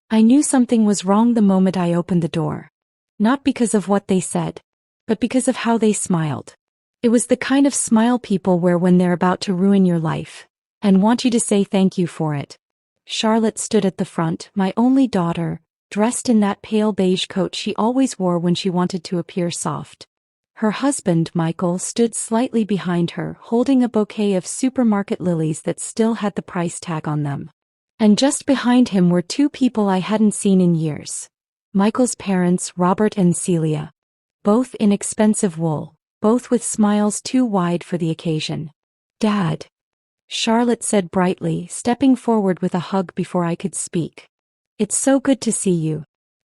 I knew something was wrong the moment I opened the door. Not because of what they said, but because of how they smiled. It was the kind of smile people wear when they're about to ruin your life, and want you to say thank you for it. Charlotte stood at the front, my only daughter, dressed in that pale beige coat she always wore when she wanted to appear soft. Her husband, Michael, stood slightly behind her, holding a bouquet of supermarket lilies that still had the price tag on them. And just behind him were two people I hadn't seen in years. Michael's parents, Robert and Celia. Both in expensive wool, both with smiles too wide for the occasion. "Dad," Charlotte said brightly, stepping forward with a hug before I could speak. "It's so good to see you."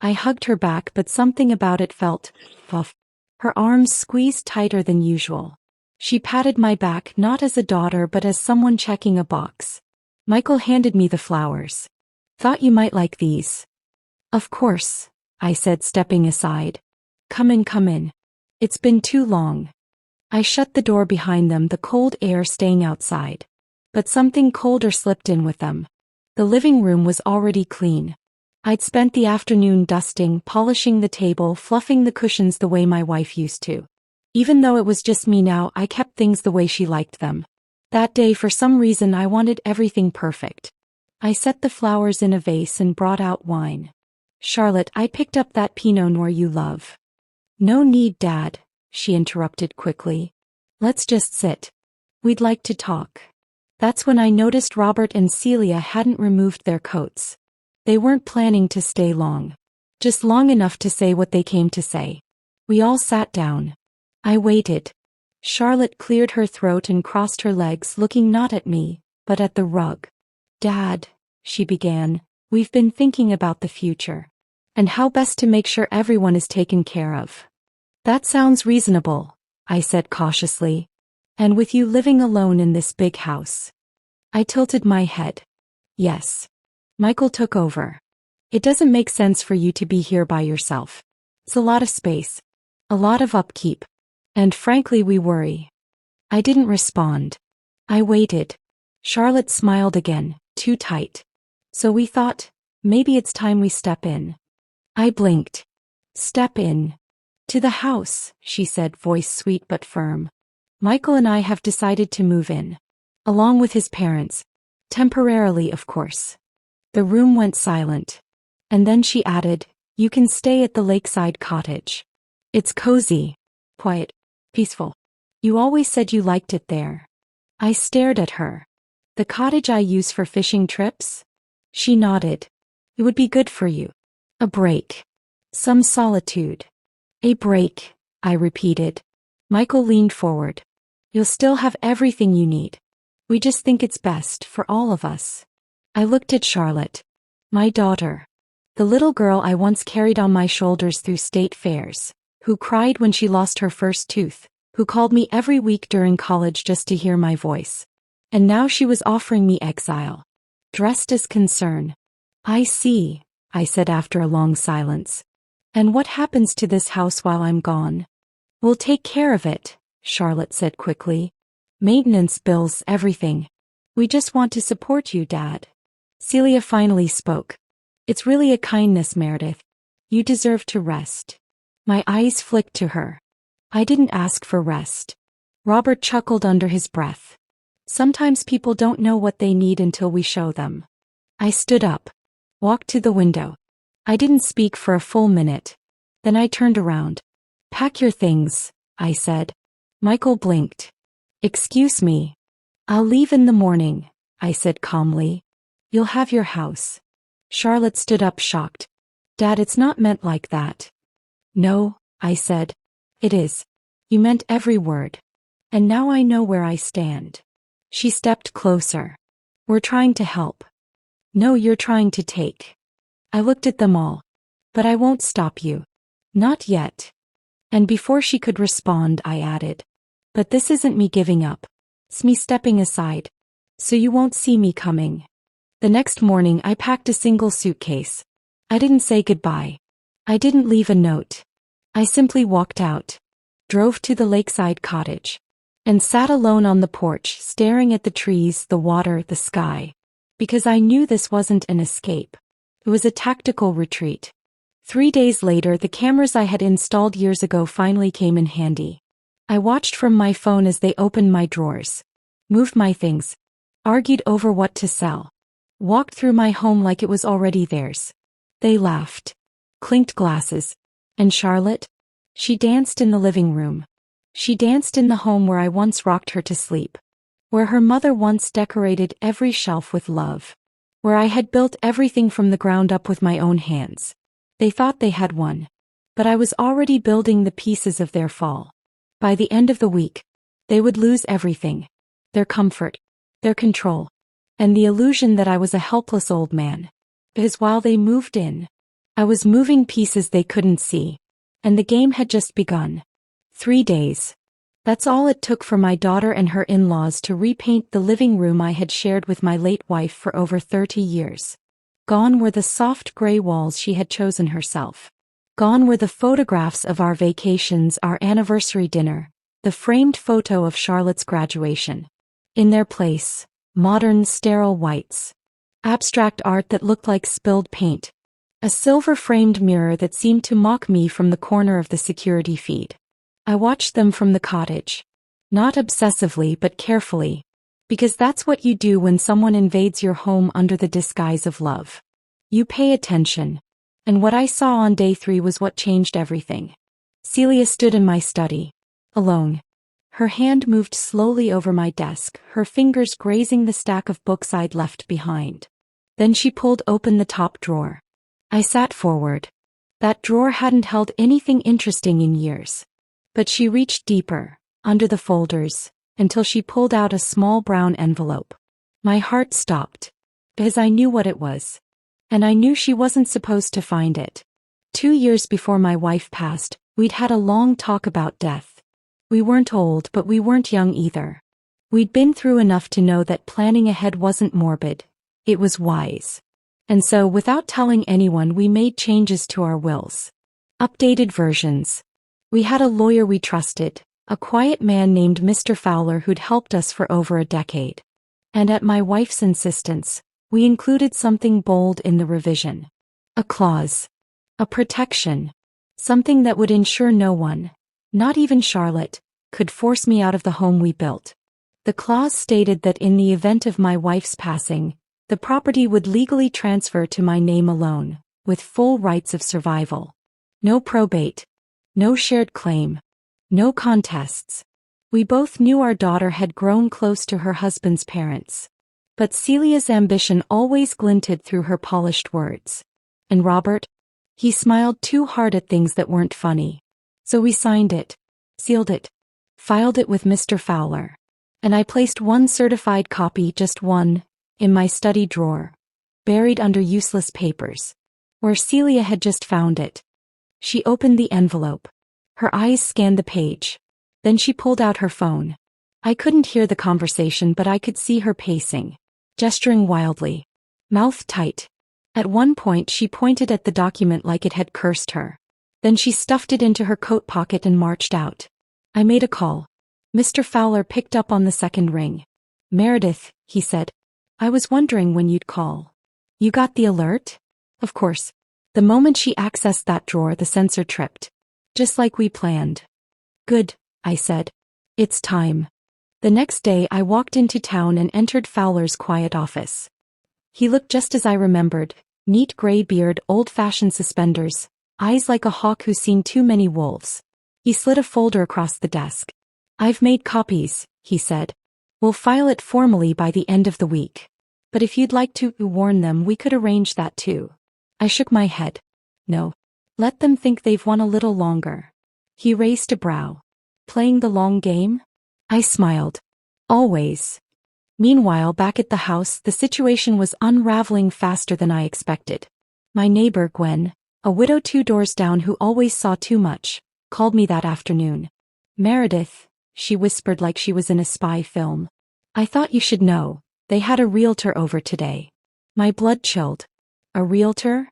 I hugged her back, but something about it felt off. Her arms squeezed tighter than usual. She patted my back not as a daughter but as someone checking a box. Michael handed me the flowers. "Thought you might like these." "Of course," I said, stepping aside. Come in. It's been too long." I shut the door behind them, the cold air staying outside. But something colder slipped in with them. The living room was already clean. I'd spent the afternoon dusting, polishing the table, fluffing the cushions the way my wife used to. Even though it was just me now, I kept things the way she liked them. That day, for some reason, I wanted everything perfect. I set the flowers in a vase and brought out wine. "Charlotte, I picked up that Pinot Noir you love." "No need, Dad," she interrupted quickly. "Let's just sit. We'd like to talk." That's when I noticed Robert and Celia hadn't removed their coats. They weren't planning to stay long. Just long enough to say what they came to say. We all sat down. I waited. Charlotte cleared her throat and crossed her legs, looking not at me, but at the rug. "Dad," she began, "we've been thinking about the future. And how best to make sure everyone is taken care of." "That sounds reasonable," I said cautiously. "And with you living alone in this big house." I tilted my head. "Yes." Michael took over. "It doesn't make sense for you to be here by yourself. It's a lot of space. A lot of upkeep. And frankly, we worry." I didn't respond. I waited. Charlotte smiled again, too tight. "So we thought, maybe it's time we step in." I blinked. "Step in?" "To the house," she said, voice sweet but firm. "Michael and I have decided to move in. Along with his parents. Temporarily, of course." The room went silent. And then she added, "You can stay at the lakeside cottage. It's cozy, quiet, peaceful. You always said you liked it there." I stared at her. "The cottage I use for fishing trips?" She nodded. "It would be good for you. A break. Some solitude." "A break," I repeated. Michael leaned forward. "You'll still have everything you need. We just think it's best for all of us." I looked at Charlotte. My daughter. The little girl I once carried on my shoulders through state fairs, who cried when she lost her first tooth, who called me every week during college just to hear my voice. And now she was offering me exile. Dressed as concern. "I see," I said after a long silence. "And what happens to this house while I'm gone?" "We'll take care of it," Charlotte said quickly. "Maintenance, bills, everything. We just want to support you, Dad." Celia finally spoke. "It's really a kindness, Meredith. You deserve to rest." My eyes flicked to her. "I didn't ask for rest." Robert chuckled under his breath. "Sometimes people don't know what they need until we show them." I stood up. Walked to the window. I didn't speak for a full minute. Then I turned around. "Pack your things," I said. Michael blinked. "Excuse me." "I'll leave in the morning," I said calmly. "You'll have your house." Charlotte stood up, shocked. "Dad, it's not meant like that." "No," I said. "It is. You meant every word. And now I know where I stand." She stepped closer. "We're trying to help." "No, you're trying to take." I looked at them all. "But I won't stop you. Not yet." And before she could respond, I added, "But this isn't me giving up. It's me stepping aside. So you won't see me coming." The next morning I packed a single suitcase. I didn't say goodbye. I didn't leave a note. I simply walked out, drove to the lakeside cottage, and sat alone on the porch, staring at the trees, the water, the sky. Because I knew this wasn't an escape. It was a tactical retreat. 3 days later, the cameras I had installed years ago finally came in handy. I watched from my phone as they opened my drawers, moved my things, argued over what to sell, walked through my home like it was already theirs. They laughed, clinked glasses, and Charlotte? She danced in the living room. She danced in the home where I once rocked her to sleep, where her mother once decorated every shelf with love, where I had built everything from the ground up with my own hands. They thought they had won, but I was already building the pieces of their fall. By the end of the week, they would lose everything, their comfort, their control, and the illusion that I was a helpless old man. Because while they moved in, I was moving pieces they couldn't see, and the game had just begun. 3 days. That's all it took for my daughter and her in-laws to repaint the living room I had shared with my late wife for over 30 years. Gone were the soft gray walls she had chosen herself. Gone were the photographs of our vacations, our anniversary dinner, the framed photo of Charlotte's graduation. In their place, modern sterile whites. Abstract art that looked like spilled paint. A silver-framed mirror that seemed to mock me from the corner of the security feed. I watched them from the cottage. Not obsessively but carefully. Because that's what you do when someone invades your home under the disguise of love. You pay attention. And what I saw on day 3 was what changed everything. Celia stood in my study, alone. Her hand moved slowly over my desk, her fingers grazing the stack of books I'd left behind. Then she pulled open the top drawer. I sat forward. That drawer hadn't held anything interesting in years. But she reached deeper, under the folders, until she pulled out a small brown envelope. My heart stopped, because I knew what it was. And I knew she wasn't supposed to find it. 2 years before my wife passed, we'd had a long talk about death. We weren't old, but we weren't young either. We'd been through enough to know that planning ahead wasn't morbid. It was wise. And so, without telling anyone, we made changes to our wills. Updated versions. We had a lawyer we trusted, a quiet man named Mr. Fowler who'd helped us for over a decade. And at my wife's insistence, we included something bold in the revision. A clause. A protection. Something that would ensure no one, not even Charlotte, could force me out of the home we built. The clause stated that in the event of my wife's passing, the property would legally transfer to my name alone, with full rights of survival. No probate. No shared claim. No contests. We both knew our daughter had grown close to her husband's parents. But Celia's ambition always glinted through her polished words. And Robert? He smiled too hard at things that weren't funny. So we signed it, sealed it, filed it with Mr. Fowler. And I placed one certified copy, just one, in my study drawer, buried under useless papers, where Celia had just found it. She opened the envelope. Her eyes scanned the page. Then she pulled out her phone. I couldn't hear the conversation, but I could see her pacing, gesturing wildly, mouth tight. At one point she pointed at the document like it had cursed her. Then she stuffed it into her coat pocket and marched out. I made a call. Mr. Fowler picked up on the second ring. Meredith, he said. I was wondering when you'd call. You got the alert? Of course. The moment she accessed that drawer, the sensor tripped. Just like we planned. Good, I said. It's time. The next day I walked into town and entered Fowler's quiet office. He looked just as I remembered, neat gray beard, old-fashioned suspenders, eyes like a hawk who's seen too many wolves. He slid a folder across the desk. I've made copies, he said. We'll file it formally by the end of the week. But if you'd like to warn them, we could arrange that too. I shook my head. No. Let them think they've won a little longer. He raised a brow. Playing the long game? I smiled. Always. Meanwhile, back at the house, the situation was unraveling faster than I expected. My neighbor, Gwen, a widow 2 doors down who always saw too much, called me that afternoon. Meredith, she whispered like she was in a spy film. I thought you should know. They had a realtor over today. My blood chilled. A realtor?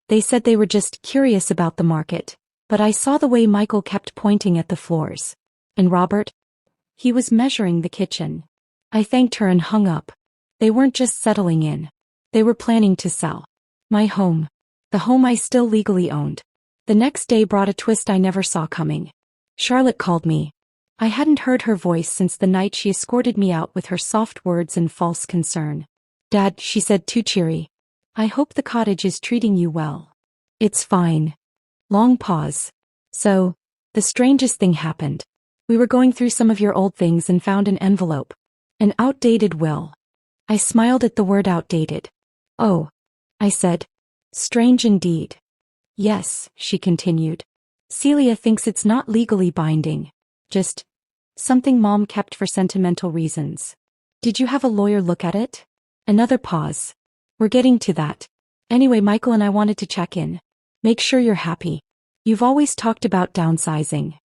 They said they were just curious about the market, but I saw the way Michael kept pointing at the floors. And Robert? He was measuring the kitchen. I thanked her and hung up. They weren't just settling in. They were planning to sell. My home. The home I still legally owned. The next day brought a twist I never saw coming. Charlotte called me. I hadn't heard her voice since the night she escorted me out with her soft words and false concern. Dad, she said too cheery. I hope the cottage is treating you well. It's fine. Long pause. So, the strangest thing happened. We were going through some of your old things and found an envelope. An outdated will. I smiled at the word outdated. Oh, I said. Strange indeed. Yes, she continued. Celia thinks it's not legally binding. Just something Mom kept for sentimental reasons. Did you have a lawyer look at it? Another pause. We're getting to that. Anyway, Michael and I wanted to check in. Make sure you're happy. You've always talked about downsizing.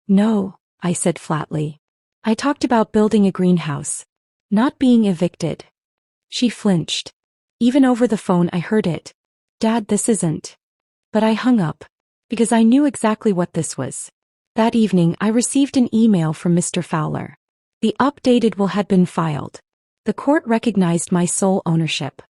No, I said flatly. I talked about building a greenhouse. Not being evicted. She flinched. Even over the phone I heard it. Dad, this isn't. But I hung up. Because I knew exactly what this was. That evening I received an email from Mr. Fowler. The updated will had been filed. The court recognized my sole ownership.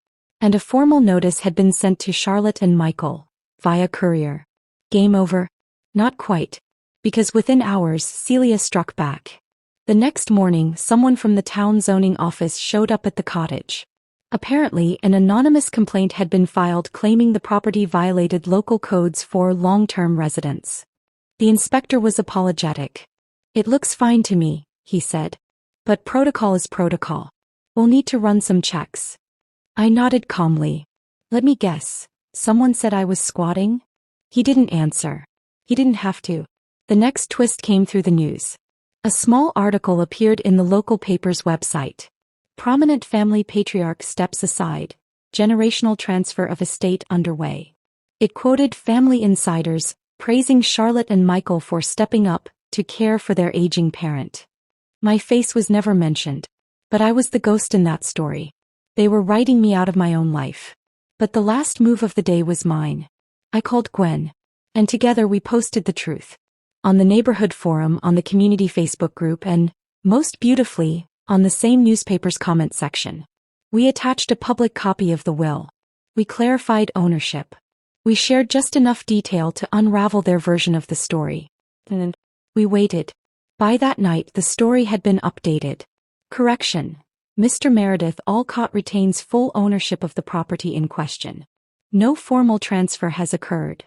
And a formal notice had been sent to Charlotte and Michael, via courier. Game over? Not quite. Because within hours Celia struck back. The next morning someone from the town zoning office showed up at the cottage. Apparently, an anonymous complaint had been filed claiming the property violated local codes for long-term residents. The inspector was apologetic. It looks fine to me, he said. But protocol is protocol. We'll need to run some checks. I nodded calmly. Let me guess. Someone said I was squatting? He didn't answer. He didn't have to. The next twist came through the news. A small article appeared in the local paper's website. Prominent family patriarch steps aside. Generational transfer of estate underway. It quoted family insiders, praising Charlotte and Michael for stepping up to care for their aging parent. My face was never mentioned. But I was the ghost in that story. They were writing me out of my own life. But the last move of the day was mine. I called Gwen. And together we posted the truth. On the neighborhood forum, on the community Facebook group, and, most beautifully, on the same newspaper's comment section. We attached a public copy of the will. We clarified ownership. We shared just enough detail to unravel their version of the story. And we waited. By that night the story had been updated. Correction. Mr. Meredith Alcott retains full ownership of the property in question. No formal transfer has occurred.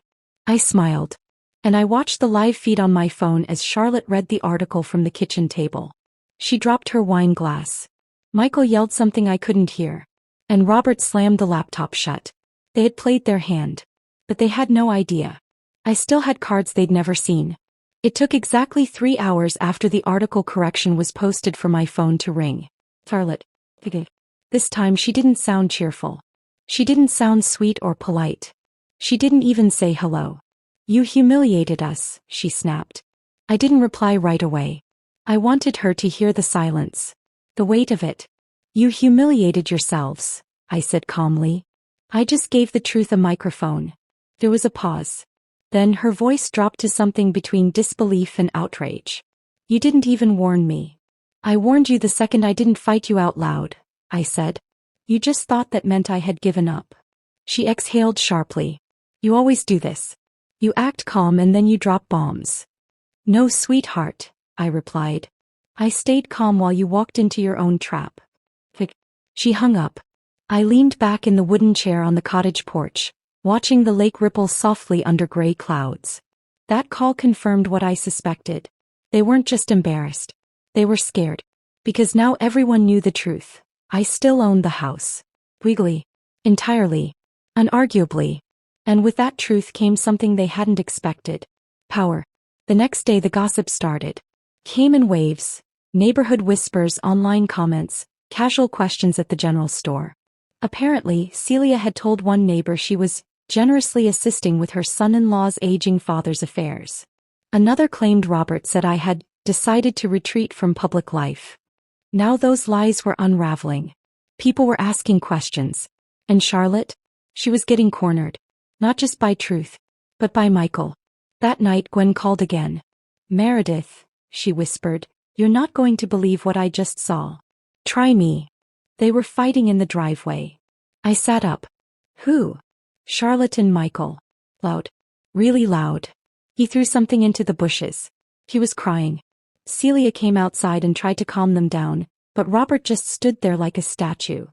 I smiled. And I watched the live feed on my phone as Charlotte read the article from the kitchen table. She dropped her wine glass. Michael yelled something I couldn't hear. And Robert slammed the laptop shut. They had played their hand. But they had no idea. I still had cards they'd never seen. It took exactly 3 hours after the article correction was posted for my phone to ring. Charlotte. This time she didn't sound cheerful. She didn't sound sweet or polite. She didn't even say hello. You humiliated us, she snapped. I didn't reply right away. I wanted her to hear the silence. The weight of it. You humiliated yourselves, I said calmly. I just gave the truth a microphone. There was a pause. Then her voice dropped to something between disbelief and outrage. You didn't even warn me. I warned you the second I didn't fight you out loud, I said. You just thought that meant I had given up. She exhaled sharply. You always do this. You act calm and then you drop bombs. No, sweetheart, I replied. I stayed calm while you walked into your own trap. She hung up. I leaned back in the wooden chair on the cottage porch, watching the lake ripple softly under gray clouds. That call confirmed what I suspected. They weren't just embarrassed. They were scared. Because now everyone knew the truth. I still owned the house. Legally. Entirely. Unarguably. And with that truth came something they hadn't expected. Power. The next day the gossip started. Came in waves. Neighborhood whispers, online comments, casual questions at the general store. Apparently, Celia had told one neighbor she was generously assisting with her son-in-law's aging father's affairs. Another claimed Robert said I had decided to retreat from public life. Now those lies were unraveling. People were asking questions. And Charlotte? She was getting cornered. Not just by truth, but by Michael. That night Gwen called again. Meredith, she whispered, you're not going to believe what I just saw. Try me. They were fighting in the driveway. I sat up. Who? Charlotte and Michael. Loud. Really loud. He threw something into the bushes. He was crying. Celia came outside and tried to calm them down, but Robert just stood there like a statue.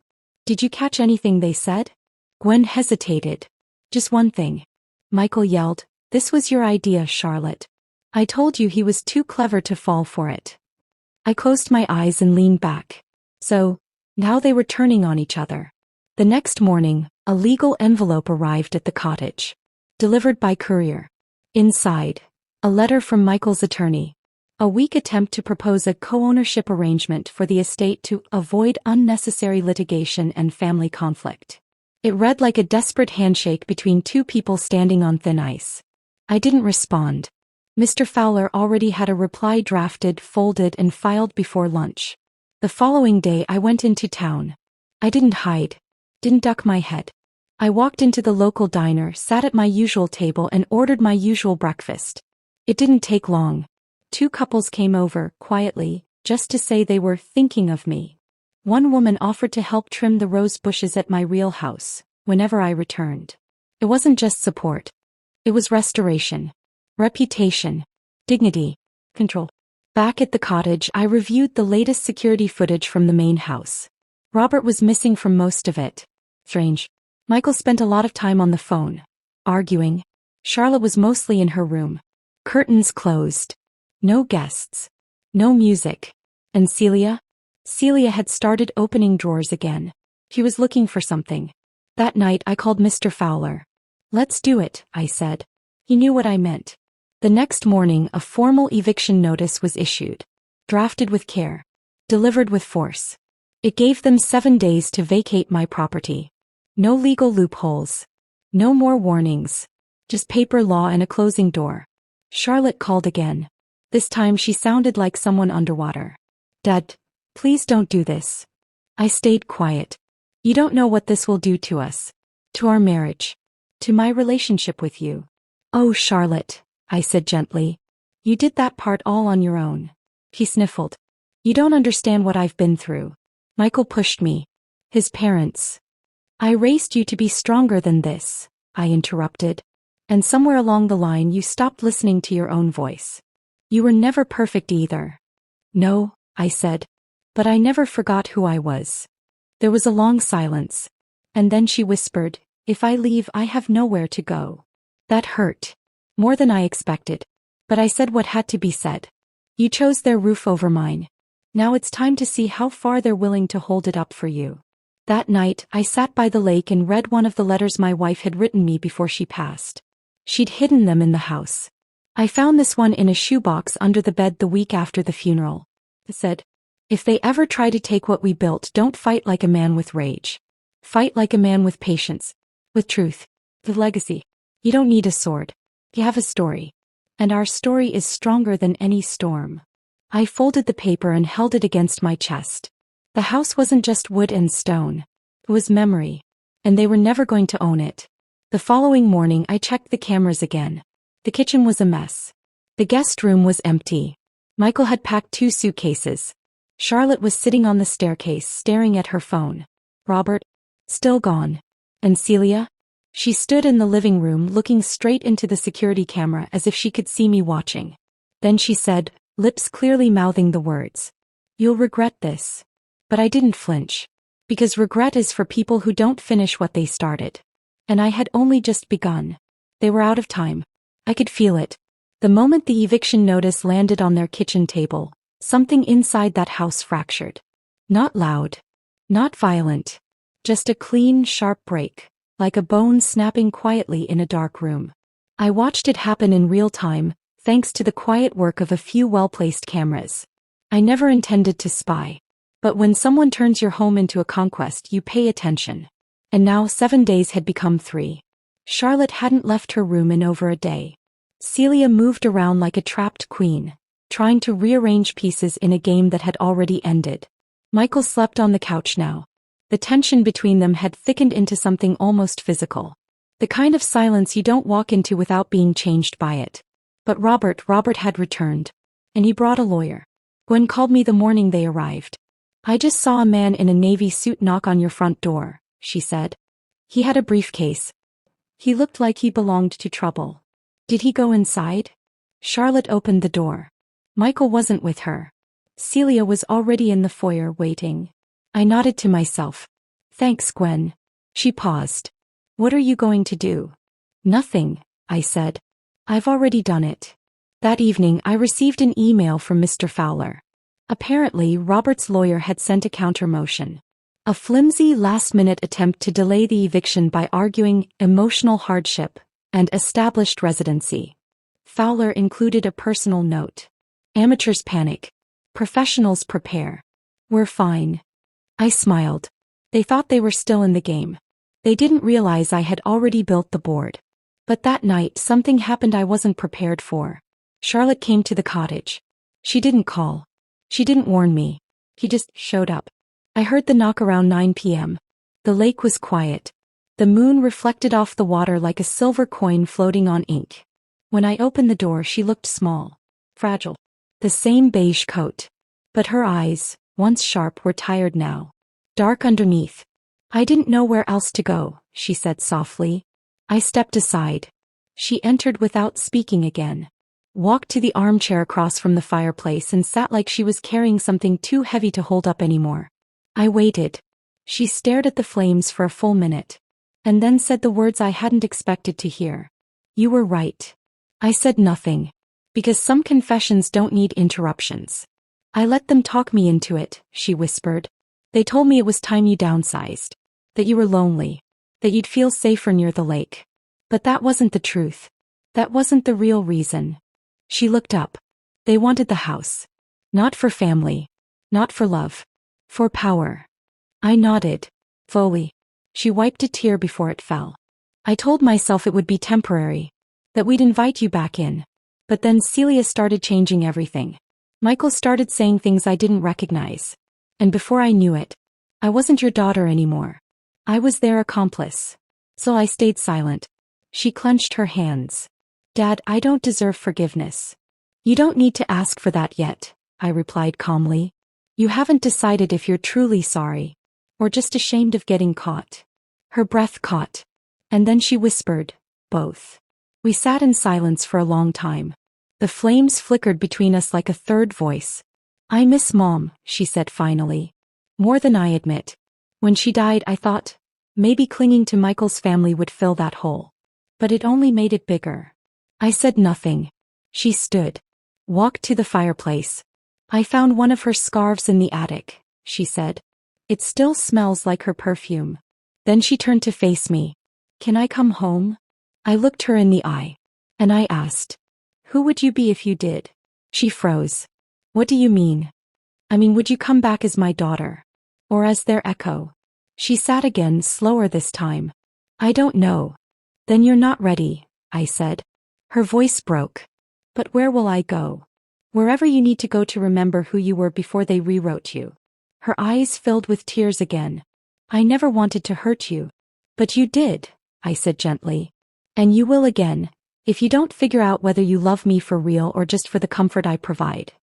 Did you catch anything they said? Gwen hesitated. Just one thing. Michael yelled, "This was your idea, Charlotte. I told you he was too clever to fall for it." I closed my eyes and leaned back. So, now they were turning on each other. The next morning, a legal envelope arrived at the cottage. Delivered by courier. Inside, a letter from Michael's attorney. A weak attempt to propose a co-ownership arrangement for the estate to avoid unnecessary litigation and family conflict. It read like a desperate handshake between two people standing on thin ice. I didn't respond. Mr. Fowler already had a reply drafted, folded, and filed before lunch. The following day I went into town. I didn't hide. Didn't duck my head. I walked into the local diner, sat at my usual table, and ordered my usual breakfast. It didn't take long. 2 couples came over, quietly, just to say they were thinking of me. One woman offered to help trim the rose bushes at my real house, whenever I returned. It wasn't just support. It was restoration. Reputation. Dignity. Control. Back at the cottage, I reviewed the latest security footage from the main house. Robert was missing from most of it. Strange. Michael spent a lot of time on the phone. Arguing. Charlotte was mostly in her room. Curtains closed. No guests. No music. And Celia? Celia had started opening drawers again. She was looking for something. That night I called Mr. Fowler. "Let's do it," I said. He knew what I meant. The next morning a formal eviction notice was issued. Drafted with care. Delivered with force. It gave them 7 days to vacate my property. No legal loopholes. No more warnings. Just paper law and a closing door. Charlotte called again. This time she sounded like someone underwater. "Dad, please don't do this." I stayed quiet. "You don't know what this will do to us. To our marriage. To my relationship with you." "Oh, Charlotte," I said gently. "You did that part all on your own." He sniffled. "You don't understand what I've been through." Michael pushed me. "His parents." "I raised you to be stronger than this," I interrupted. "And somewhere along the line you stopped listening to your own voice. You were never perfect either." "No," I said. "But I never forgot who I was." There was a long silence. And then she whispered, "If I leave, I have nowhere to go." That hurt. More than I expected. But I said what had to be said. "You chose their roof over mine. Now it's time to see how far they're willing to hold it up for you." That night, I sat by the lake and read one of the letters my wife had written me before she passed. She'd hidden them in the house. I found this one in a shoebox under the bed the week after the funeral. It said, "If they ever try to take what we built, don't fight like a man with rage. Fight like a man with patience. With truth. With legacy. You don't need a sword. You have a story. And our story is stronger than any storm." I folded the paper and held it against my chest. The house wasn't just wood and stone. It was memory. And they were never going to own it. The following morning I checked the cameras again. The kitchen was a mess. The guest room was empty. Michael had packed 2 suitcases. Charlotte was sitting on the staircase staring at her phone. Robert? Still gone. And Celia? She stood in the living room looking straight into the security camera as if she could see me watching. Then she said, lips clearly mouthing the words, "You'll regret this." But I didn't flinch. Because regret is for people who don't finish what they started. And I had only just begun. They were out of time. I could feel it. The moment the eviction notice landed on their kitchen table, something inside that house fractured. Not loud. Not violent. Just a clean, sharp break, like a bone snapping quietly in a dark room. I watched it happen in real time, thanks to the quiet work of a few well-placed cameras. I never intended to spy. But when someone turns your home into a conquest, you pay attention. And now 7 days had become 3. Charlotte hadn't left her room in over a day. Celia moved around like a trapped queen, trying to rearrange pieces in a game that had already ended. Michael slept on the couch now. The tension between them had thickened into something almost physical. The kind of silence you don't walk into without being changed by it. But Robert had returned. And he brought a lawyer. Gwen called me the morning they arrived. "I just saw a man in a navy suit knock on your front door," she said. "He had a briefcase. He looked like he belonged to trouble. Did he go inside? Charlotte opened the door. Michael wasn't with her. Celia was already in the foyer waiting. I nodded to myself. Thanks, Gwen. She paused. What are you going to do? Nothing, I said. I've already done it. That evening I received an email from Mr. Fowler. Apparently, Robert's lawyer had sent a counter-motion. A flimsy last-minute attempt to delay the eviction by arguing emotional hardship and established residency. Fowler included a personal note. Amateurs panic. Professionals prepare. We're fine. I smiled. They thought they were still in the game. They didn't realize I had already built the board. But that night something happened I wasn't prepared for. Charlotte came to the cottage. She didn't call. She didn't warn me. He just showed up. I heard the knock around 9 p.m. The lake was quiet. The moon reflected off the water like a silver coin floating on ink. When I opened the door, she looked small, fragile. The same beige coat. But her eyes, once sharp, were tired now. Dark underneath. I didn't know where else to go, she said softly. I stepped aside. She entered without speaking again. Walked to the armchair across from the fireplace and sat like she was carrying something too heavy to hold up anymore. I waited. She stared at the flames for a full minute. And then said the words I hadn't expected to hear. You were right. I said nothing. Because some confessions don't need interruptions. I let them talk me into it, she whispered. They told me it was time you downsized. That you were lonely. That you'd feel safer near the lake. But that wasn't the truth. That wasn't the real reason. She looked up. They wanted the house. Not for family. Not for love. For power. I nodded. Fully. She wiped a tear before it fell. I told myself it would be temporary. That we'd invite you back in. But then Celia started changing everything. Michael started saying things I didn't recognize. And before I knew it, I wasn't your daughter anymore. I was their accomplice. So I stayed silent. She clenched her hands. Dad, I don't deserve forgiveness. You don't need to ask for that yet, I replied calmly. You haven't decided if you're truly sorry. Or just ashamed of getting caught. Her breath caught. And then she whispered, both. We sat in silence for a long time. The flames flickered between us like a third voice. I miss Mom, she said finally. More than I admit. When she died, I thought, maybe clinging to Michael's family would fill that hole. But it only made it bigger. I said nothing. She stood. Walked to the fireplace. I found one of her scarves in the attic, she said. It still smells like her perfume. Then she turned to face me. Can I come home? I looked her in the eye. And I asked, who would you be if you did? She froze. What do you mean? I mean, would you come back as my daughter? Or as their echo? She sat again, slower this time. I don't know. Then you're not ready, I said. Her voice broke. But where will I go? Wherever you need to go to remember who you were before they rewrote you. Her eyes filled with tears again. I never wanted to hurt you. But you did, I said gently. And you will again, if you don't figure out whether you love me for real or just for the comfort I provide.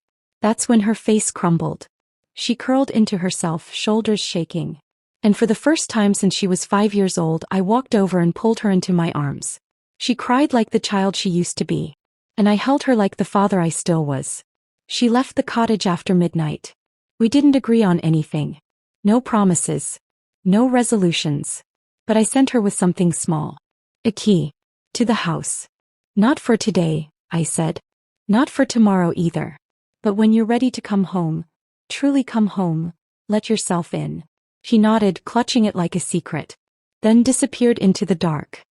That's when her face crumbled. She curled into herself, shoulders shaking. And for the first time since she was 5 years old, I walked over and pulled her into my arms. She cried like the child she used to be. And I held her like the father I still was. She left the cottage after midnight. We didn't agree on anything. No promises. No resolutions. But I sent her with something small. A key. To the house. Not for today, I said. Not for tomorrow either. But when you're ready to come home, truly come home, let yourself in. She nodded, clutching it like a secret. Then disappeared into the dark.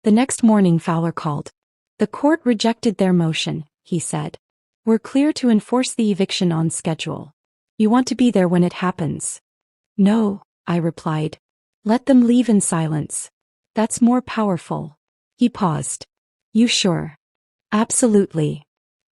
The next morning Fowler called. The court rejected their motion, he said. We're clear to enforce the eviction on schedule. You want to be there when it happens. No, I replied. Let them leave in silence. That's more powerful. He paused. You sure? Absolutely.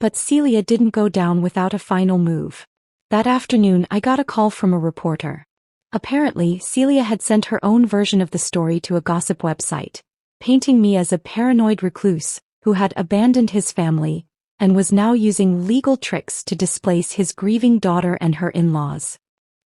But Celia didn't go down without a final move. That afternoon I got a call from a reporter. Apparently, Celia had sent her own version of the story to a gossip website, painting me as a paranoid recluse who had abandoned his family and was now using legal tricks to displace his grieving daughter and her in-laws.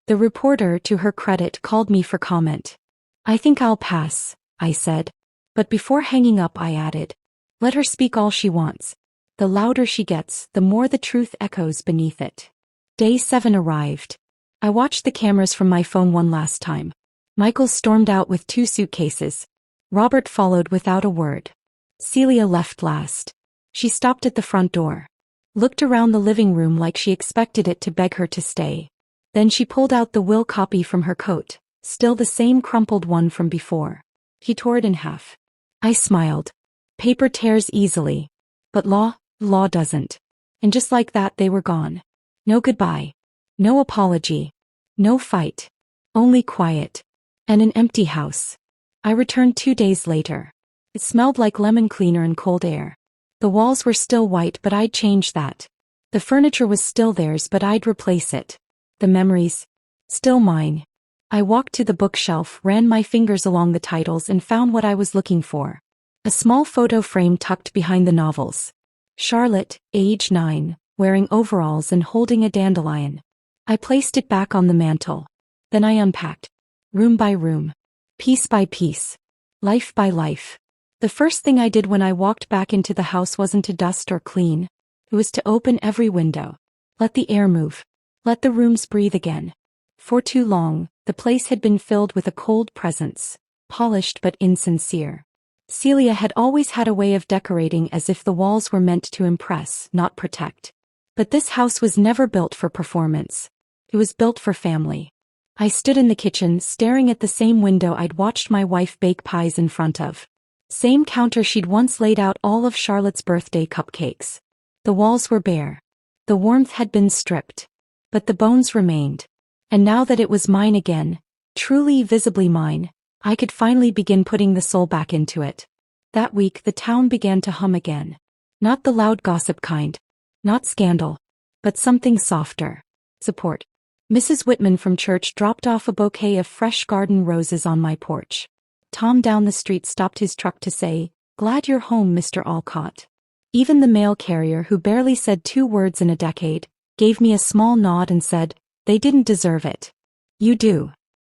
The reporter, to her credit, called me for comment. I think I'll pass, I said. But before hanging up I added, let her speak all she wants. The louder she gets, the more the truth echoes beneath it. Day 7 arrived. I watched the cameras from my phone one last time. Michael stormed out with 2 suitcases. Robert followed without a word. Celia left last. She stopped at the front door. Looked around the living room like she expected it to beg her to stay. Then she pulled out the will copy from her coat, still the same crumpled one from before. He tore it in half. I smiled. Paper tears easily. But law doesn't. And just like that they were gone. No goodbye. No apology. No fight. Only quiet. And an empty house. I returned 2 days later. It smelled like lemon cleaner and cold air. The walls were still white but I'd change that. The furniture was still theirs but I'd replace it. The memories. Still mine. I walked to the bookshelf, ran my fingers along the titles and found what I was looking for. A small photo frame tucked behind the novels. Charlotte, age 9, wearing overalls and holding a dandelion. I placed it back on the mantel. Then I unpacked. Room by room. Piece by piece. Life by life. The first thing I did when I walked back into the house wasn't to dust or clean. It was to open every window. Let the air move. Let the rooms breathe again. For too long, the place had been filled with a cold presence, polished but insincere. Celia had always had a way of decorating as if the walls were meant to impress, not protect. But this house was never built for performance. It was built for family. I stood in the kitchen, staring at the same window I'd watched my wife bake pies in front of. Same counter she'd once laid out all of Charlotte's birthday cupcakes. The walls were bare. The warmth had been stripped. But the bones remained. And now that it was mine again, truly visibly mine, I could finally begin putting the soul back into it. That week the town began to hum again. Not the loud gossip kind. Not scandal. But something softer. Support. Mrs. Whitman from church dropped off a bouquet of fresh garden roses on my porch. Tom down the street stopped his truck to say, "Glad you're home, Mr. Alcott." Even the mail carrier, who barely said 2 words in a decade, gave me a small nod and said, "They didn't deserve it. You do."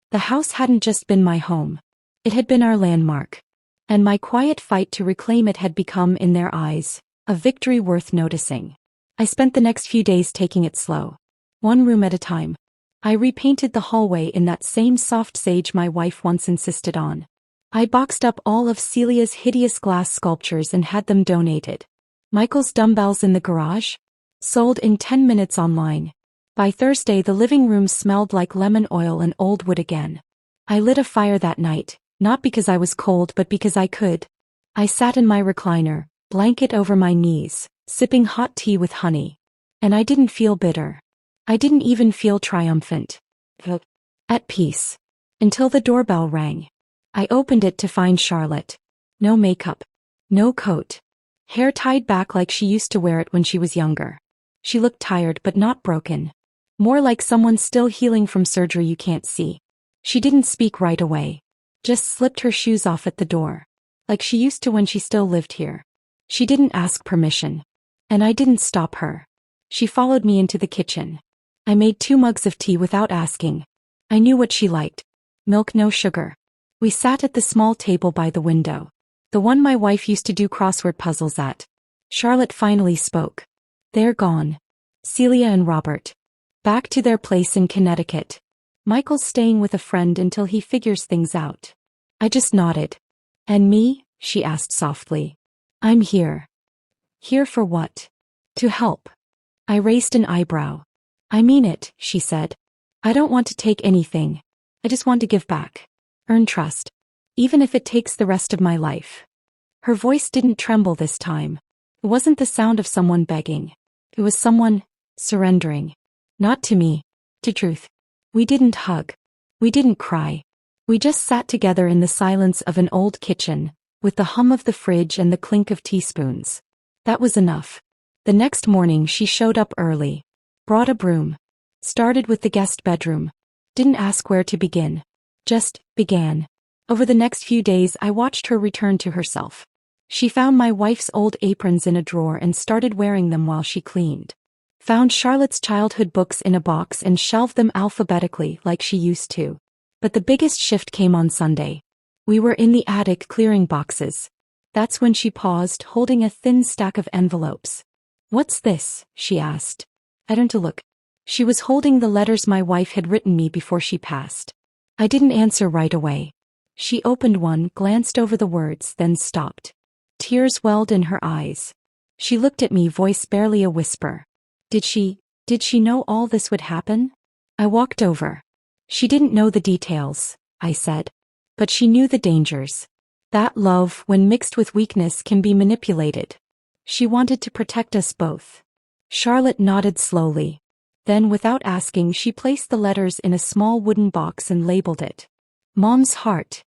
The house hadn't just been my home. It had been our landmark. And my quiet fight to reclaim it had become, in their eyes, a victory worth noticing. I spent the next few days taking it slow. 1 room at a time. I repainted the hallway in that same soft sage my wife once insisted on. I boxed up all of Celia's hideous glass sculptures and had them donated. Michael's dumbbells in the garage? Sold in 10 minutes online. By Thursday the living room smelled like lemon oil and old wood again. I lit a fire that night, not because I was cold but because I could. I sat in my recliner, blanket over my knees, sipping hot tea with honey. And I didn't feel bitter. I didn't even feel triumphant. At peace. Until the doorbell rang. I opened it to find Charlotte. No makeup. No coat. Hair tied back like she used to wear it when she was younger. She looked tired but not broken. More like someone still healing from surgery you can't see. She didn't speak right away. Just slipped her shoes off at the door. Like she used to when she still lived here. She didn't ask permission. And I didn't stop her. She followed me into the kitchen. I made 2 mugs of tea without asking. I knew what she liked. Milk, no sugar. We sat at the small table by the window. The one my wife used to do crossword puzzles at. Charlotte finally spoke. They're gone. Celia and Robert. Back to their place in Connecticut. Michael's staying with a friend until he figures things out. I just nodded. And me? She asked softly. I'm here. Here for what? To help. I raised an eyebrow. I mean it, she said. I don't want to take anything. I just want to give back. Earn trust. Even if it takes the rest of my life. Her voice didn't tremble this time. It wasn't the sound of someone begging. It was someone surrendering. Not to me. To truth. We didn't hug. We didn't cry. We just sat together in the silence of an old kitchen, with the hum of the fridge and the clink of teaspoons. That was enough. The next morning she showed up early. Brought a broom. Started with the guest bedroom. Didn't ask where to begin. Just began. Over the next few days I watched her return to herself. She found my wife's old aprons in a drawer and started wearing them while she cleaned. Found Charlotte's childhood books in a box and shelved them alphabetically like she used to. But the biggest shift came on Sunday. We were in the attic clearing boxes. That's when she paused, holding a thin stack of envelopes. "What's this?" she asked. I turned to look. She was holding the letters my wife had written me before she passed. I didn't answer right away. She opened one, glanced over the words, then stopped. Tears welled in her eyes. She looked at me, voice barely a whisper. Did she know all this would happen? I walked over. She didn't know the details, I said. But she knew the dangers. That love, when mixed with weakness, can be manipulated. She wanted to protect us both. Charlotte nodded slowly. Then, without asking, she placed the letters in a small wooden box and labeled it. Mom's heart.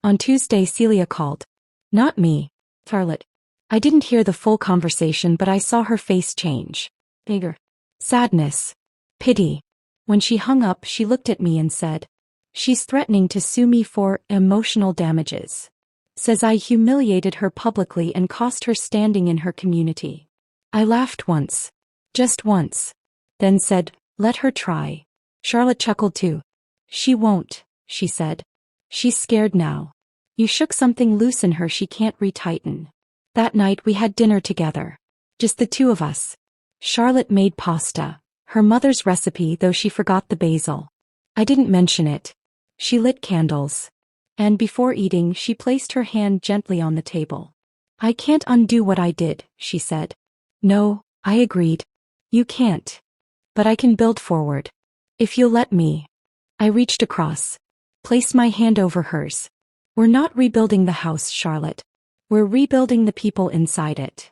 On Tuesday, Celia called. Not me, Charlotte. I didn't hear the full conversation, but I saw her face change. Bigger. Sadness. Pity. When she hung up, she looked at me and said, "She's threatening to sue me for emotional damages. Says I humiliated her publicly and cost her standing in her community." I laughed once. Just once. Then said, "Let her try." Charlotte chuckled too. "She won't," she said. "She's scared now. You shook something loose in her she can't retighten." That night we had dinner together. Just the two of us. Charlotte made pasta. Her mother's recipe, though she forgot the basil. I didn't mention it. She lit candles. And before eating, she placed her hand gently on the table. "I can't undo what I did," she said. "No," I agreed. "You can't. But I can build forward. If you'll let me." I reached across. Placed my hand over hers. "We're not rebuilding the house, Charlotte. We're rebuilding the people inside it."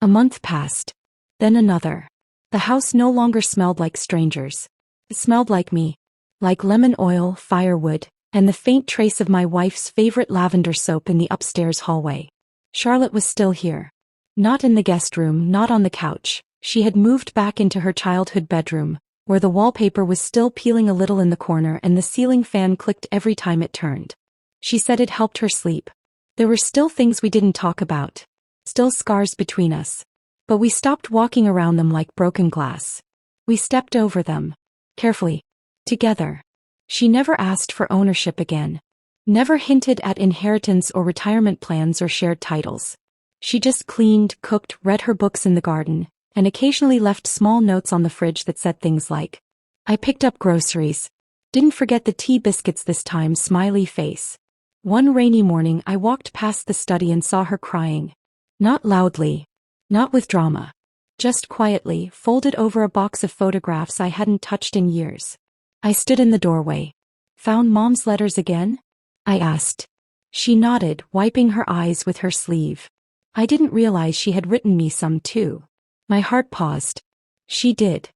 A month passed. Then another. The house no longer smelled like strangers. It smelled like me. Like lemon oil, firewood, and the faint trace of my wife's favorite lavender soap in the upstairs hallway. Charlotte was still here. Not in the guest room, not on the couch. She had moved back into her childhood bedroom, where the wallpaper was still peeling a little in the corner and the ceiling fan clicked every time it turned. She said it helped her sleep. There were still things we didn't talk about. Still scars between us. But we stopped walking around them like broken glass. We stepped over them. Carefully. Together. She never asked for ownership again. Never hinted at inheritance or retirement plans or shared titles. She just cleaned, cooked, read her books in the garden, and occasionally left small notes on the fridge that said things like, "I picked up groceries. Didn't forget the tea biscuits this time, smiley face." One rainy morning I walked past the study and saw her crying. Not loudly. Not with drama. Just quietly, folded over a box of photographs I hadn't touched in years. I stood in the doorway. "Found Mom's letters again?" I asked. She nodded, wiping her eyes with her sleeve. I didn't realize she had written me some too. My heart paused. She did.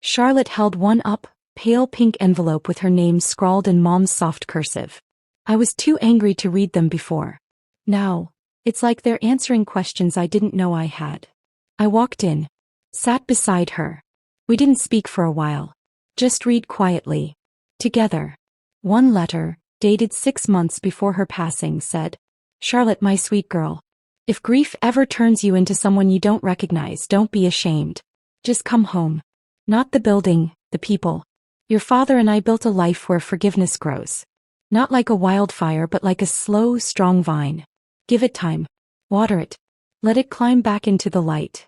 Charlotte held one up, pale pink envelope with her name scrawled in Mom's soft cursive. I was too angry to read them before. Now, it's like they're answering questions I didn't know I had. I walked in. Sat beside her. We didn't speak for a while. Just read quietly. Together. One letter, dated 6 months before her passing, said, "Charlotte, my sweet girl. If grief ever turns you into someone you don't recognize, don't be ashamed. Just come home. Not the building, the people. Your father and I built a life where forgiveness grows. Not like a wildfire, but like a slow, strong vine. Give it time. Water it. Let it climb back into the light."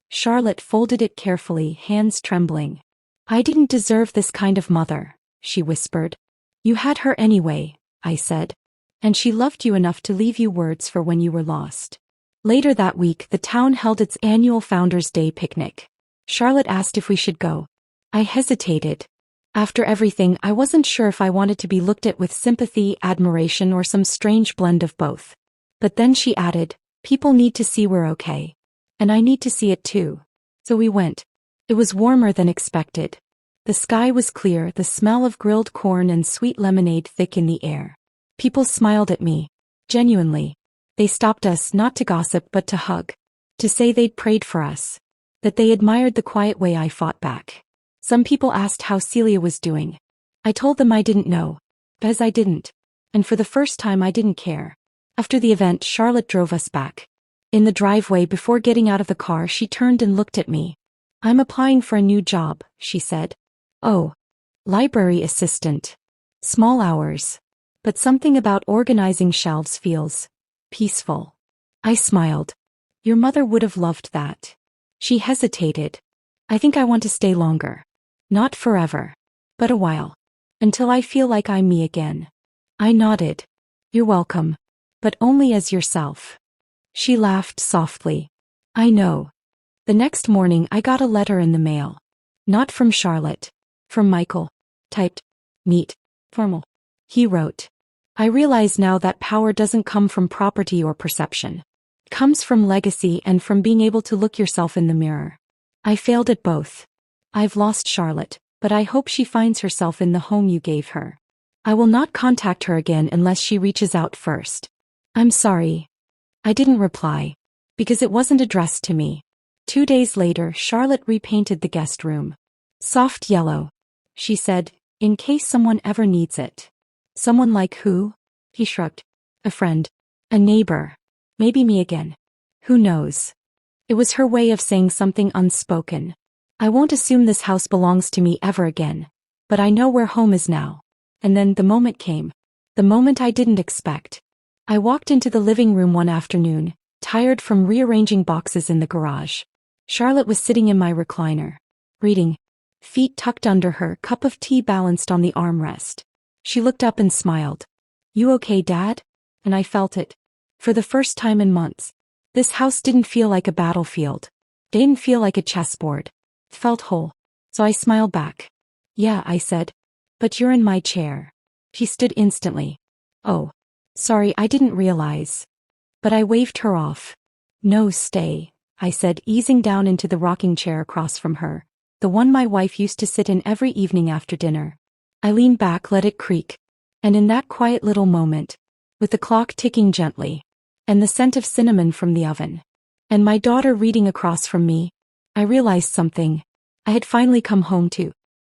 Charlotte folded it carefully, hands trembling. "I didn't deserve this kind of mother," she whispered. "You had her anyway," I said. "And she loved you enough to leave you words for when you were lost." Later that week, the town held its annual Founders' Day picnic. Charlotte asked if we should go. I hesitated. After everything, I wasn't sure if I wanted to be looked at with sympathy, admiration, or some strange blend of both. But then she added, "People need to see we're okay. And I need to see it too." So we went. It was warmer than expected. The sky was clear, the smell of grilled corn and sweet lemonade thick in the air. People smiled at me. Genuinely. They stopped us not to gossip but to hug. To say they'd prayed for us. That they admired the quiet way I fought back. Some people asked how Celia was doing. I told them I didn't know. Because I didn't. And for the first time I didn't care. After the event, Charlotte drove us back. In the driveway before getting out of the car, she turned and looked at me. "I'm applying for a new job," she said. "Oh. Library assistant. Small hours. but something about organizing shelves feels peaceful. I smiled. Your mother would have loved that. She hesitated. I think I want to stay longer. Not forever, but a while. Until I feel like I'm me again. I nodded. You're welcome. But only as yourself. She laughed softly. I know. The next morning I got a letter in the mail. Not from Charlotte. From Michael. Typed. Neat. Formal. He wrote. I realize now that power doesn't come from property or perception. It comes from legacy and from being able to look yourself in the mirror. I failed at both. I've lost Charlotte, but I hope she finds herself in the home you gave her. I will not contact her again unless she reaches out first. I'm sorry. I didn't reply. Because it wasn't addressed to me. 2 days later, Charlotte repainted the guest room. Soft yellow. She said, in case someone ever needs it. Someone like who? He shrugged. A friend. A neighbor. Maybe me again. Who knows? It was her way of saying something unspoken. I won't assume this house belongs to me ever again. But I know where home is now. And then the moment came. The moment I didn't expect. I walked into the living room one afternoon, tired from rearranging boxes in the garage. Charlotte was sitting in my recliner. Reading. Feet tucked under her, cup of tea balanced on the armrest. She looked up and smiled. You okay, Dad? And I felt it. For the first time in months. This house didn't feel like a battlefield. It didn't feel like a chessboard. It felt whole. So I smiled back. Yeah, I said. But you're in my chair. She stood instantly. Oh. Sorry, I didn't realize. But I waved her off. No, stay, I said, easing down into the rocking chair across from her. The one my wife used to sit in every evening after dinner. I leaned back, let it creak. And in that quiet little moment, with the clock ticking gently, and the scent of cinnamon from the oven, and my daughter reading across from me, I realized something. I had finally come home to